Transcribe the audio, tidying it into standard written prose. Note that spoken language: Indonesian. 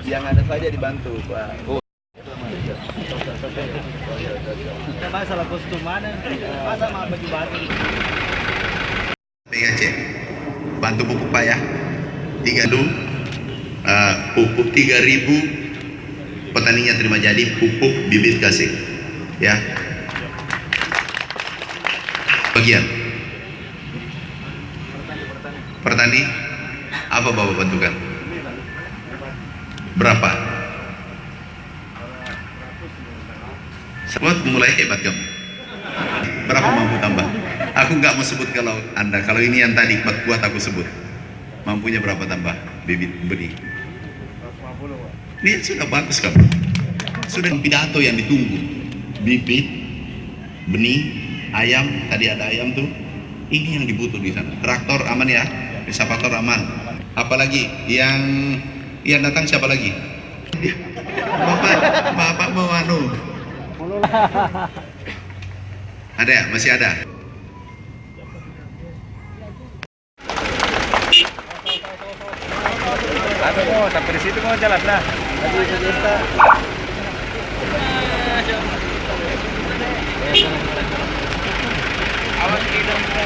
Yang ada saja dibantu, Pak. Kita masalah kostum mana? Masa mau baju-baju? PGC, bantu pupuk Pak ya. 3 dulu, pupuk 3.000, petaninya terima jadi pupuk bibit kasih, ya. Bagian pertani, apa Bapak bantukan? Berapa? Sebut mulai hebat kamu. Berapa mampu tambah? Aku nggak mau sebut kalau Anda. Kalau ini yang tadi buat aku sebut. Mampunya berapa tambah bibit benih? Ini sudah bagus kamu. Sudah pidato yang ditunggu. Bibit, benih, ayam. Tadi ada ayam tuh. Ini yang dibutuh di sana. Traktor aman ya. Eskavator aman. Apalagi yang datang siapa lagi? Bapak mau anu. Ada ya? Masih ada? Aduh, sampai di situ mau jalan lah. Awas hidung.